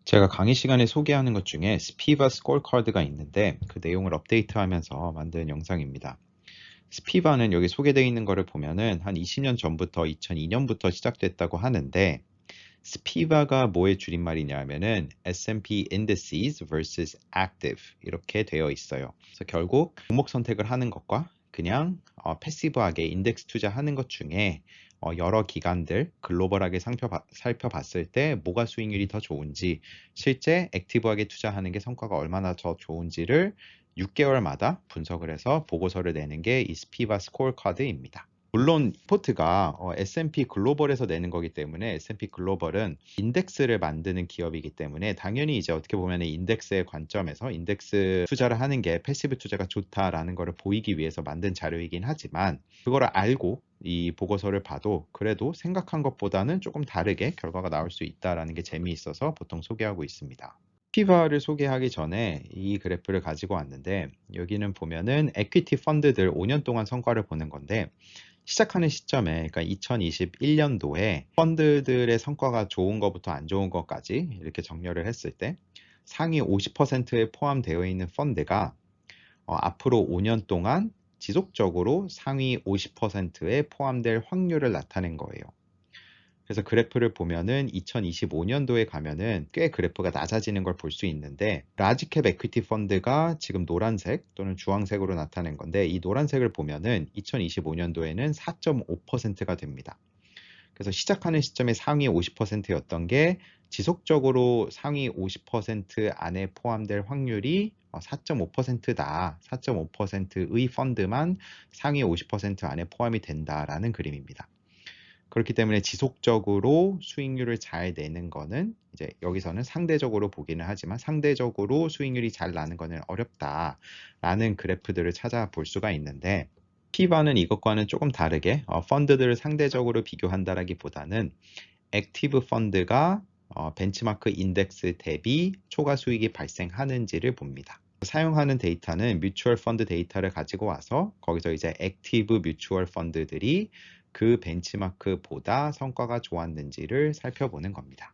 제가 강의 시간에 소개하는 것 중에 스피바 스코어카드가 있는데 그 내용을 업데이트하면서 만든 영상입니다. 스피바는 여기 소개되어 있는 거를 보면은 한 20년 전부터 2002년부터 시작됐다고 하는데 스피바가 뭐의 줄임말이냐 하면은 S&P Indices vs Active 이렇게 되어 있어요. 그래서 결국 종목 선택을 하는 것과 그냥 패시브하게 인덱스 투자하는 것 중에 여러 기관들 글로벌하게 살펴봤을 때 뭐가 수익률이 더 좋은지 실제 액티브하게 투자하는 게 성과가 얼마나 더 좋은지를 6개월마다 분석을 해서 보고서를 내는 게 이 스피바 스코어 카드입니다. 물론 리포트가 S&P 글로벌에서 내는 거기 때문에 S&P 글로벌은 인덱스를 만드는 기업이기 때문에 당연히 이제 어떻게 보면 인덱스의 관점에서 인덱스 투자를 하는 게 패시브 투자가 좋다라는 거를 보이기 위해서 만든 자료이긴 하지만 그거를 알고 이 보고서를 봐도 그래도 생각한 것보다는 조금 다르게 결과가 나올 수 있다라는 게 재미있어서 보통 소개하고 있습니다. 피바를 소개하기 전에 이 그래프를 가지고 왔는데 여기는 보면은 에퀴티 펀드들 5년 동안 성과를 보는 건데 시작하는 시점에 그러니까 2021년도에 펀드들의 성과가 좋은 것부터 안 좋은 것까지 이렇게 정렬을 했을 때 상위 50%에 포함되어 있는 펀드가 앞으로 5년 동안 지속적으로 상위 50%에 포함될 확률을 나타낸 거예요. 그래서 그래프를 보면은 2025년도에 가면은 꽤 그래프가 낮아지는 걸 볼 수 있는데 라지캡 에퀴티 펀드가 지금 노란색 또는 주황색으로 나타낸 건데 이 노란색을 보면은 2025년도에는 4.5%가 됩니다. 그래서 시작하는 시점에 상위 50%였던 게 지속적으로 상위 50% 안에 포함될 확률이 4.5%다. 4.5%의 펀드만 상위 50% 안에 포함이 된다라는 그림입니다. 그렇기 때문에 지속적으로 수익률을 잘 내는 거는 이제 여기서는 상대적으로 보기는 하지만 상대적으로 수익률이 잘 나는 거는 어렵다라는 그래프들을 찾아볼 수가 있는데 피바는 이것과는 조금 다르게 펀드들을 상대적으로 비교한다라기보다는 액티브 펀드가 벤치마크 인덱스 대비 초과 수익이 발생하는지를 봅니다. 사용하는 데이터는 뮤추얼 펀드 데이터를 가지고 와서 거기서 이제 액티브 뮤추얼 펀드들이 그 벤치마크보다 성과가 좋았는지를 살펴보는 겁니다.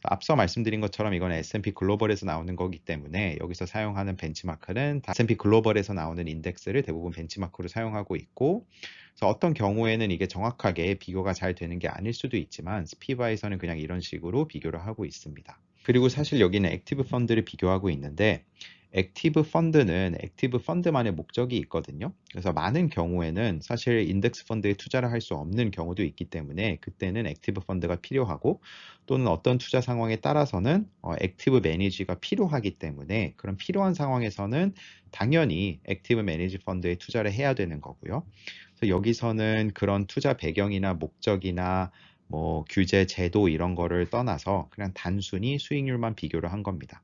앞서 말씀드린 것처럼 이건 S&P 글로벌에서 나오는 거기 때문에 여기서 사용하는 벤치마크는 S&P 글로벌에서 나오는 인덱스를 대부분 벤치마크로 사용하고 있고 그래서 어떤 경우에는 이게 정확하게 비교가 잘 되는 게 아닐 수도 있지만 스피바에서는 그냥 이런 식으로 비교를 하고 있습니다. 그리고 사실 여기는 액티브 펀드를 비교하고 있는데 액티브 펀드는 액티브 펀드만의 목적이 있거든요. 그래서 많은 경우에는 사실 인덱스 펀드에 투자를 할 수 없는 경우도 있기 때문에 그때는 액티브 펀드가 필요하고 또는 어떤 투자 상황에 따라서는 액티브 매니지가 필요하기 때문에 그런 필요한 상황에서는 당연히 액티브 매니지 펀드에 투자를 해야 되는 거고요. 그래서 여기서는 그런 투자 배경이나 목적이나 뭐 규제, 제도 이런 거를 떠나서 그냥 단순히 수익률만 비교를 한 겁니다.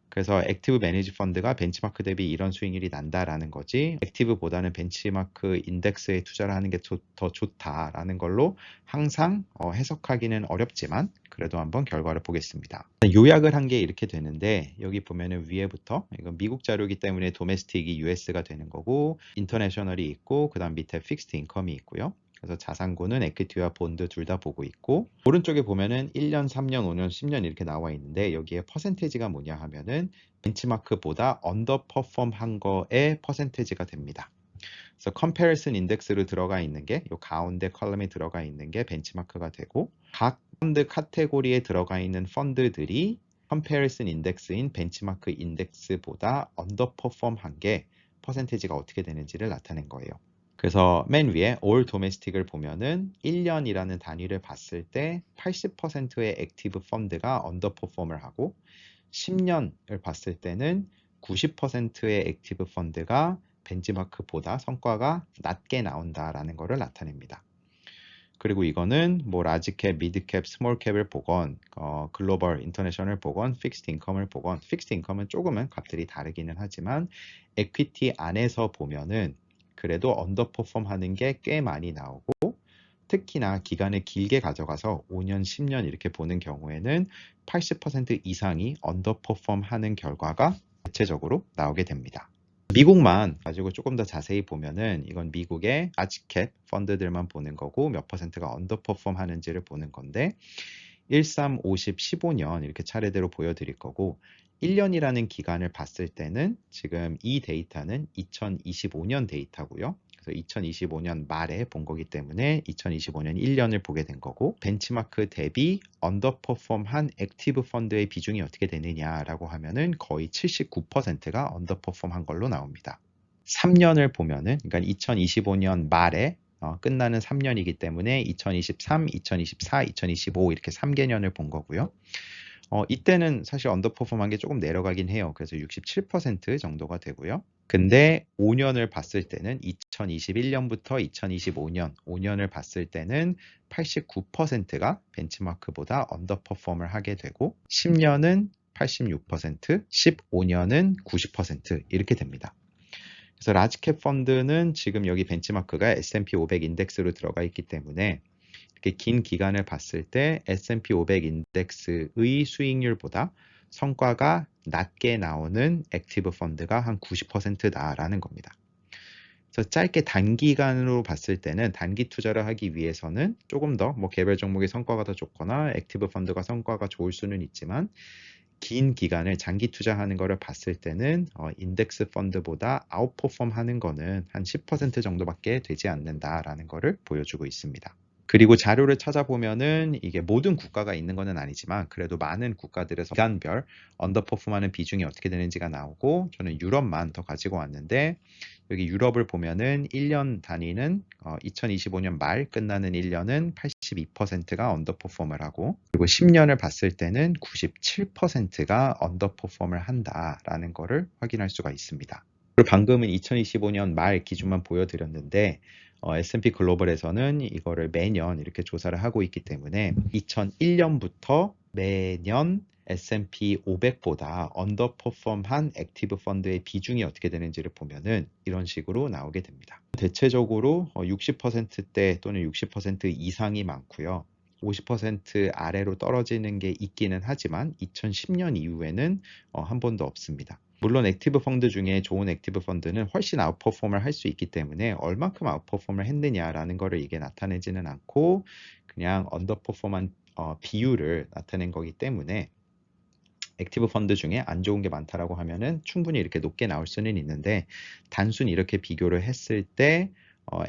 그래서 액티브 매니지 펀드가 벤치마크 대비 이런 수익률이 난다라는 거지 액티브보다는 벤치마크 인덱스에 투자를 하는 게 더 좋다라는 걸로 항상 해석하기는 어렵지만 그래도 한번 결과를 보겠습니다. 요약을 한 게 이렇게 되는데 여기 보면은 위에부터 이건 미국 자료이기 때문에 도메스틱이 US가 되는 거고 인터내셔널이 있고 그 다음 밑에 픽스드 인컴이 있고요. 그래서 자산고는 에퀴티와 본드 둘 다 보고 있고 오른쪽에 보면은 1년, 3년, 5년, 10년 이렇게 나와 있는데 여기에 퍼센테이지가 뭐냐 하면은 벤치마크보다 언더퍼폼 한 거에 퍼센테이지가 됩니다. 그래서 컴패리슨 인덱스로 들어가 있는 게 이 가운데 컬럼에 들어가 있는 게 벤치마크가 되고 각 펀드 카테고리에 들어가 있는 펀드들이 컴패리슨 인덱스인 벤치마크 인덱스보다 언더퍼폼 한 게 퍼센테이지가 어떻게 되는지를 나타낸 거예요. 그래서 맨 위에 all domestic을 보면은 1년이라는 단위를 봤을 때 80%의 액티브 펀드가 언더퍼폼을 하고 10년을 봤을 때는 90%의 액티브 펀드가 벤치마크보다 성과가 낮게 나온다라는 것을 나타냅니다. 그리고 이거는 뭐 라지캡, 미드캡, 스몰캡을 보건 글로벌, 인터내셔널 보건 픽스드 인컴을 보건 픽스드 인컴은 조금은 값들이 다르기는 하지만 에퀴티 안에서 보면은 그래도 언더퍼폼 하는 게 꽤 많이 나오고 특히나 기간을 길게 가져가서 5년, 10년 이렇게 보는 경우에는 80% 이상이 언더퍼폼 하는 결과가 대체적으로 나오게 됩니다. 미국만 가지고 조금 더 자세히 보면은 이건 미국의 라지캡 펀드들만 보는 거고 몇 퍼센트가 언더퍼폼 하는지를 보는 건데 13, 50, 15년 이렇게 차례대로 보여드릴 거고 1년이라는 기간을 봤을 때는 지금 이 데이터는 2025년 데이터고요. 그래서 2025년 말에 본 거기 때문에 2025년 1년을 보게 된 거고 벤치마크 대비 언더퍼폼한 액티브 펀드의 비중이 어떻게 되느냐라고 하면은 거의 79%가 언더퍼폼한 걸로 나옵니다. 3년을 보면은 그러니까 2025년 말에 끝나는 3년이기 때문에 2023, 2024, 2025 이렇게 3개년을 본 거고요. 이때는 사실 언더퍼폼한 게 조금 내려가긴 해요. 그래서 67% 정도가 되고요. 근데 5년을 봤을 때는 2021년부터 2025년 5년을 봤을 때는 89%가 벤치마크보다 언더퍼폼을 하게 되고 10년은 86%, 15년은 90% 이렇게 됩니다. 그래서 라지캡 펀드는 지금 여기 벤치마크가 S&P 500 인덱스로 들어가 있기 때문에 이렇게 긴 기간을 봤을 때 S&P 500 인덱스의 수익률보다 성과가 낮게 나오는 액티브 펀드가 한 90%다라는 겁니다. 그래서 짧게 단기간으로 봤을 때는 단기 투자를 하기 위해서는 조금 더 개별 종목의 성과가 더 좋거나 액티브 펀드가 성과가 좋을 수는 있지만 긴 기간을 장기 투자하는 거를 봤을 때는 인덱스 펀드보다 아웃퍼폼 하는 거는 한 10% 정도밖에 되지 않는다라는 거를 보여주고 있습니다. 그리고 자료를 찾아보면은 이게 모든 국가가 있는 거는 아니지만 그래도 많은 국가들에서 기간별 언더퍼폼하는 비중이 어떻게 되는지가 나오고 저는 유럽만 더 가지고 왔는데 여기 유럽을 보면은 1년 단위는 2025년 말 끝나는 1년은 82%가 언더퍼폼을 하고 그리고 10년을 봤을 때는 97%가 언더퍼폼을 한다라는 거를 확인할 수가 있습니다. 그리고 방금은 2025년 말 기준만 보여드렸는데 S&P 글로벌에서는 이거를 매년 이렇게 조사를 하고 있기 때문에 2001년부터 매년 S&P 500보다 언더퍼폼한 액티브 펀드의 비중이 어떻게 되는지를 보면은 이런 식으로 나오게 됩니다. 대체적으로 60%대 또는 60% 이상이 많고요. 50% 아래로 떨어지는 게 있기는 하지만 2010년 이후에는 한 번도 없습니다. 물론 액티브 펀드 중에 좋은 액티브 펀드는 훨씬 아웃퍼폼을 할 수 있기 때문에 얼만큼 아웃퍼폼을 했느냐라는 거를 이게 나타내지는 않고 그냥 언더퍼폼한 비율을 나타낸 거기 때문에 액티브 펀드 중에 안 좋은 게 많다라고 하면은 충분히 이렇게 높게 나올 수는 있는데 단순히 이렇게 비교를 했을 때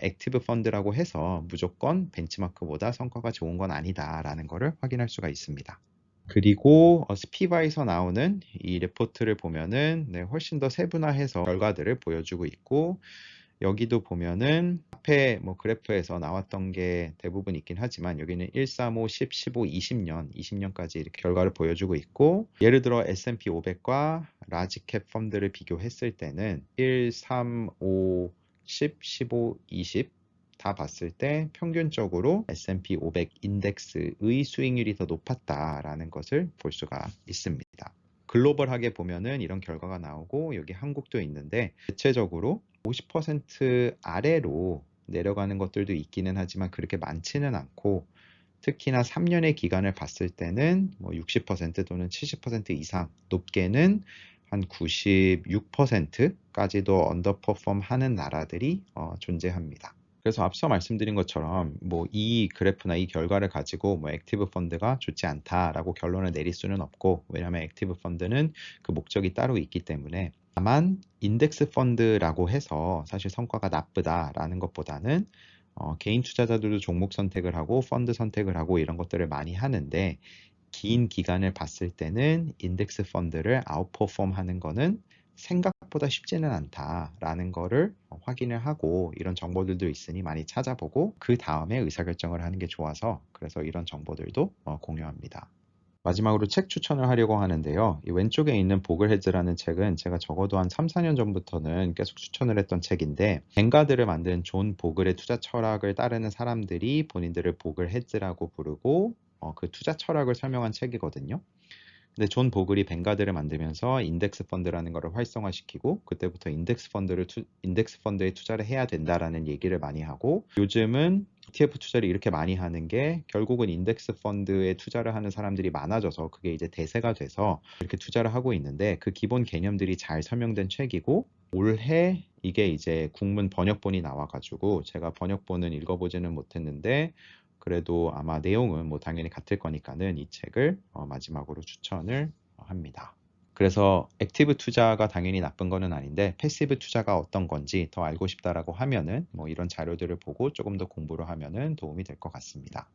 액티브 펀드라고 해서 무조건 벤치마크보다 성과가 좋은 건 아니다라는 거를 확인할 수가 있습니다. 그리고 스피바에서 나오는 이 레포트를 보면은 훨씬 더 세분화해서 결과들을 보여주고 있고 여기도 보면은 앞에 그래프에서 나왔던 게 대부분 있긴 하지만 여기는 1, 3, 5, 10, 15, 20년까지 이렇게 결과를 보여주고 있고 예를 들어 S&P 500과 라지캡 펀드를 비교했을 때는 1, 3, 5, 10, 15, 20 다 봤을 때 평균적으로 S&P 500 인덱스의 수익률이 더 높았다라는 것을 볼 수가 있습니다. 글로벌하게 보면은 이런 결과가 나오고 여기 한국도 있는데 대체적으로 50% 아래로 내려가는 것들도 있기는 하지만 그렇게 많지는 않고 특히나 3년의 기간을 봤을 때는 60% 또는 70% 이상 높게는 한 96%까지도 언더퍼폼 하는 나라들이 존재합니다. 그래서 앞서 말씀드린 것처럼 이 그래프나 이 결과를 가지고 액티브 펀드가 좋지 않다라고 결론을 내릴 수는 없고 왜냐하면 액티브 펀드는 그 목적이 따로 있기 때문에 다만 인덱스 펀드라고 해서 사실 성과가 나쁘다라는 것보다는 개인 투자자들도 종목 선택을 하고 펀드 선택을 하고 이런 것들을 많이 하는데 긴 기간을 봤을 때는 인덱스 펀드를 아웃퍼폼 하는 거는 생각보다 쉽지는 않다라는 거를 확인을 하고 이런 정보들도 있으니 많이 찾아보고 그 다음에 의사결정을 하는 게 좋아서 그래서 이런 정보들도 공유합니다. 마지막으로 책 추천을 하려고 하는데요. 이 왼쪽에 있는 보글 헤즈라는 책은 제가 적어도 한 3, 4년 전부터는 계속 추천을 했던 책인데 뱅가드를 만든 존 보글의 투자 철학을 따르는 사람들이 본인들을 보글 헤즈라고 부르고 그 투자 철학을 설명한 책이거든요. 근데 존 보글이 뱅가드를 만들면서 인덱스 펀드라는 것을 활성화시키고 그때부터 인덱스 펀드에 투자를 해야 된다라는 얘기를 많이 하고 요즘은 ETF 투자를 이렇게 많이 하는 게 결국은 인덱스 펀드에 투자를 하는 사람들이 많아져서 그게 이제 대세가 돼서 이렇게 투자를 하고 있는데 그 기본 개념들이 잘 설명된 책이고 올해 이게 이제 국문 번역본이 나와가지고 제가 번역본은 읽어보지는 못했는데 그래도 아마 내용은 뭐 당연히 같을 거니까는 이 책을 마지막으로 추천을 합니다. 그래서 액티브 투자가 당연히 나쁜 거는 아닌데 패시브 투자가 어떤 건지 더 알고 싶다라고 하면은 뭐 이런 자료들을 보고 조금 더 공부를 하면은 도움이 될 것 같습니다.